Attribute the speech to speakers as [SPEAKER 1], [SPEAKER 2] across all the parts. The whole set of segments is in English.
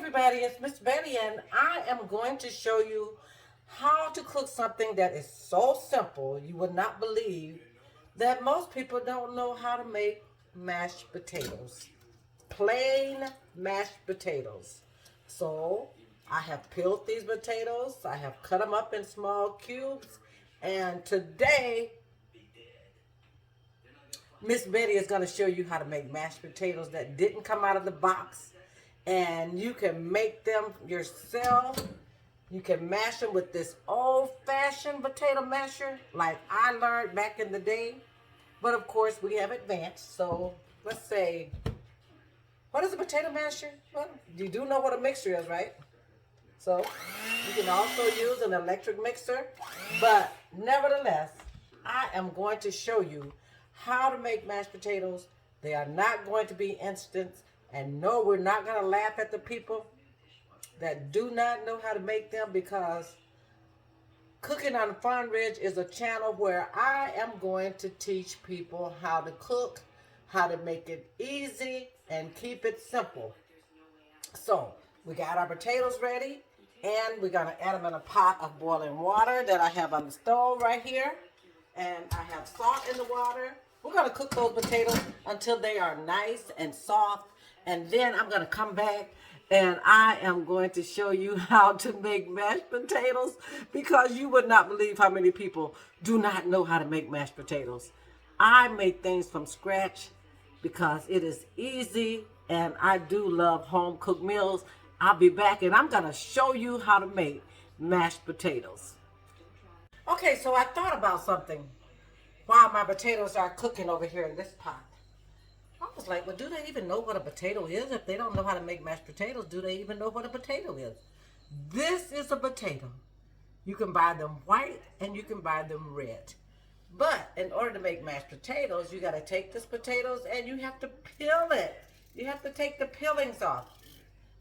[SPEAKER 1] everybody, it's Miss Betty and I am going to show you how to cook something that is so simple you would not believe that most people don't know how to make mashed potatoes. Plain mashed potatoes. So I have peeled these potatoes, I have cut them up in small cubes, and today Miss Betty is going to show you how to make mashed potatoes that didn't come out of the box. And you can make them yourself. You can mash them with this old-fashioned potato masher like I learned back in the day. But of course, we have advanced. So let's say, what is a potato masher? Well, you do know what a mixer is, right? So you can also use an electric mixer. But nevertheless, I am going to show you how to make mashed potatoes. They are not going to be instant. And no, we're not going to laugh at the people that do not know how to make them, because Cooking on Farm Ridge is a channel where I am going to teach people how to cook, how to make it easy, and keep it simple. So we got our potatoes ready, and we're going to add them in a pot of boiling water that I have on the stove right here. And I have salt in the water. We're going to cook those potatoes until they are nice and soft. And then I'm going to come back and I am going to show you how to make mashed potatoes, because you would not believe how many people do not know how to make mashed potatoes. I make things from scratch because it is easy, and I do love home cooked meals. I'll be back and I'm going to show you how to make mashed potatoes. Okay, so I thought about something while my potatoes are cooking over here in this pot. I was like, well, do they even know what a potato is? If they don't know how to make mashed potatoes, do they even know what a potato is? This is a potato. You can buy them white and you can buy them red. But in order to make mashed potatoes, you got to take this potatoes and you have to peel it. You have to take the peelings off.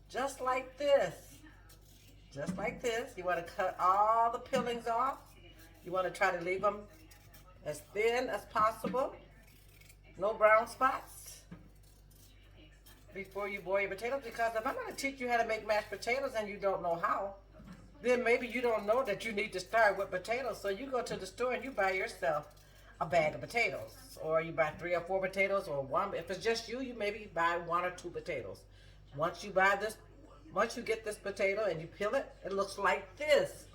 [SPEAKER 1] Just like this. Just like this. You want to cut all the peelings off. You want to try to leave them as thin as possible. No brown spots before you boil your potatoes, because if I'm going to teach you how to make mashed potatoes and you don't know how, then maybe you don't know that you need to start with potatoes. So you go to the store and you buy yourself a bag of potatoes, or you buy 3 or 4 potatoes, or one. If it's just you, you maybe buy 1 or 2 potatoes. Once you get this potato and you peel it, it looks like this.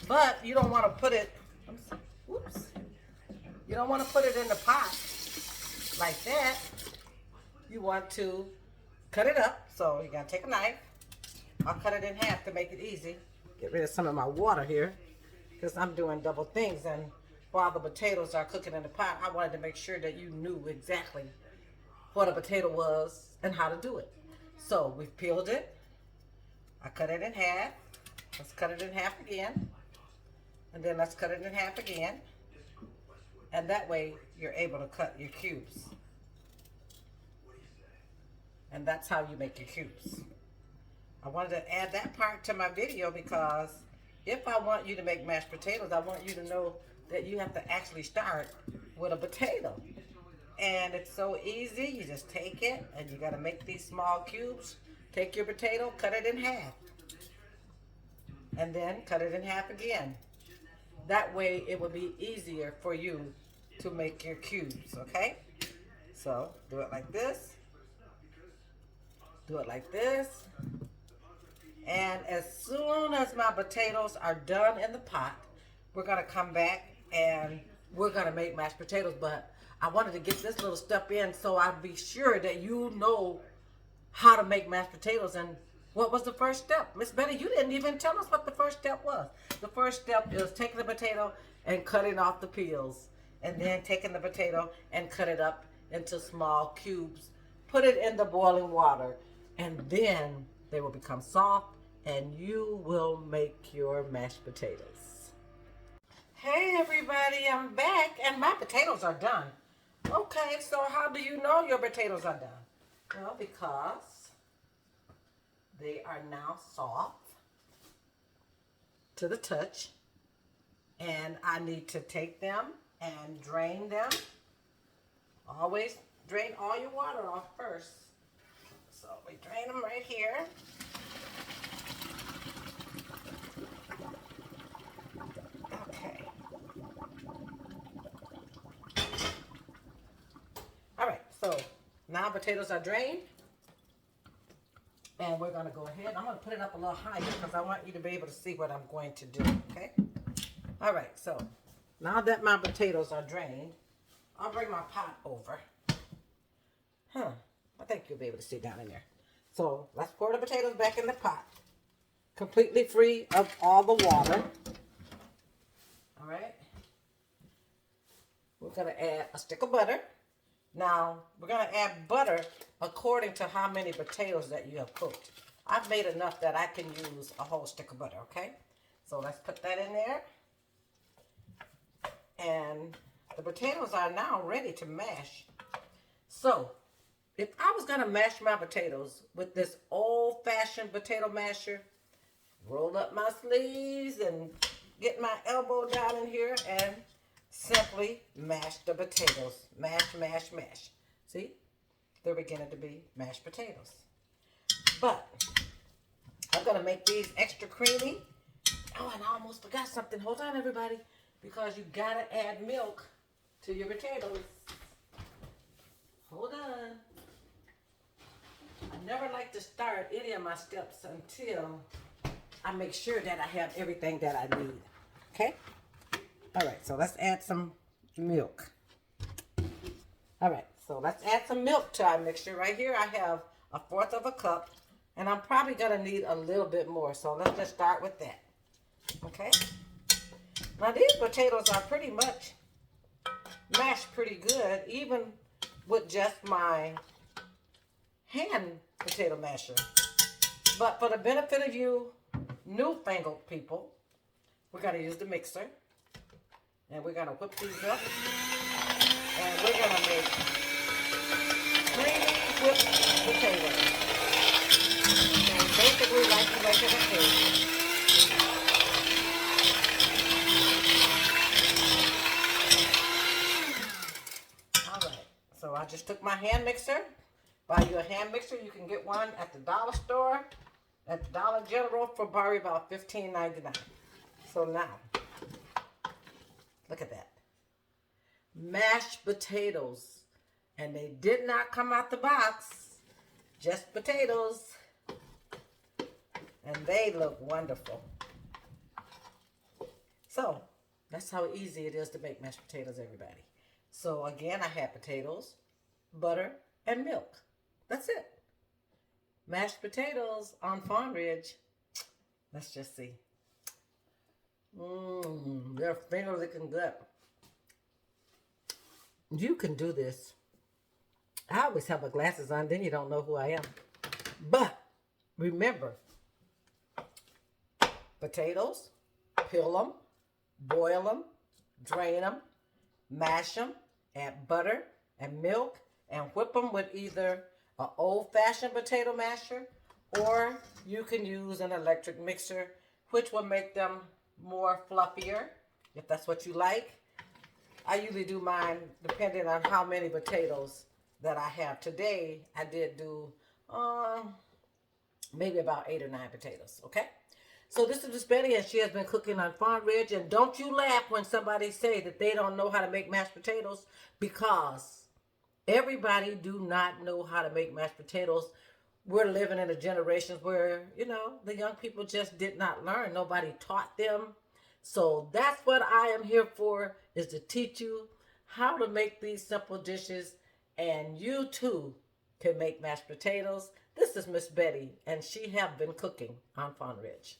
[SPEAKER 1] But you don't want to put it, oops, you don't want to put it in the pot like that. You want to cut it up. So you got to take a knife. I'll cut it in half to make it easy. Get rid of some of my water here, because I'm doing double things. And while the potatoes are cooking in the pot, I wanted to make sure that you knew exactly what a potato was and how to do it. So we've peeled it. I cut it in half. Let's cut it in half again. And then let's cut it in half again. And that way you're able to cut your cubes. And that's how you make your cubes. I wanted to add that part to my video because if I want you to make mashed potatoes, I want you to know that you have to actually start with a potato. And it's so easy. You just take it and you got to make these small cubes. Take your potato, cut it in half. And then cut it in half again. That way it will be easier for you to make your cubes, okay? So do it like this. Do it like this. And as soon as my potatoes are done in the pot, we're going to come back and we're going to make mashed potatoes. But I wanted to get this little step in so I'd be sure that you know how to make mashed potatoes. And what was the first step? Miss Betty, you didn't even tell us what the first step was. The first step is taking the potato and cutting off the peels. And then taking the potato and cut it up into small cubes. Put it in the boiling water. And then they will become soft and you will make your mashed potatoes. Hey everybody, I'm back and my potatoes are done. Okay, so how do you know your potatoes are done? Well, because they are now soft to the touch, and I need to take them and drain them. Always drain all your water off first. So we drain them right right here. Okay. All right, so now potatoes are drained. And we're going to go ahead. I'm going to put it up a little higher because I want you to be able to see what I'm going to do, okay? All right, so now that my potatoes are drained, I'll bring my pot over. I think you'll be able to see down in there. So let's pour the potatoes back in the pot. Completely free of all the water. All right. We're going to add a stick of butter. Now, we're going to add butter according to how many potatoes that you have cooked. I've made enough that I can use a whole stick of butter, okay? So let's put that in there. And the potatoes are now ready to mash. So, if I was going to mash my potatoes with this old-fashioned potato masher, roll up my sleeves and get my elbow down in here and simply mash the potatoes. Mash, mash, mash. See? They're beginning to be mashed potatoes. But I'm going to make these extra creamy. Oh, and I almost forgot something. Hold on, everybody. Because you got to add milk to your potatoes. Hold on. I never like to start any of my steps until I make sure that I have everything that I need. Okay? All right, so let's add some milk. All right, so let's add some milk to our mixture. Right here, I have 1/4 of a cup, and I'm probably gonna need a little bit more. So let's just start with that. Okay. Now these potatoes are pretty much mashed pretty good, even with just my hand potato masher. But for the benefit of you newfangled people, we're gonna use the mixer. And we're going to whip these up. And we're going to make creamy whipped potatoes. And basically like you make it a cake. Alright, so I just took my hand mixer. Buy you a hand mixer. You can get one at the dollar store, at the Dollar General for probably about $15.99. So now, look at that. Mashed potatoes. And they did not come out the box. Just potatoes. And they look wonderful. So, that's how easy it is to make mashed potatoes, everybody. So, again, I had potatoes, butter, and milk. That's it. Mashed potatoes on Fawn Ridge. Let's just see. They're finger licking good. You can do this. I always have my glasses on, then you don't know who I am. But remember, potatoes, peel them, boil them, drain them, mash them, add butter and milk, and whip them with either an old-fashioned potato masher, or you can use an electric mixer, which will make them more fluffier, if that's what you like. I usually do mine depending on how many potatoes that I have. Today, I did do maybe about 8 or 9 potatoes, okay? So this is Miss Betty, and she has been cooking on Fawn Ridge. And don't you laugh when somebody say that they don't know how to make mashed potatoes, because everybody do not know how to make mashed potatoes. We're living in a generation where, you know, the young people just did not learn. Nobody taught them. So that's what I am here for, is to teach you how to make these simple dishes, and you too can make mashed potatoes. This is Miss Betty, and she have been cooking on Fawn Ridge.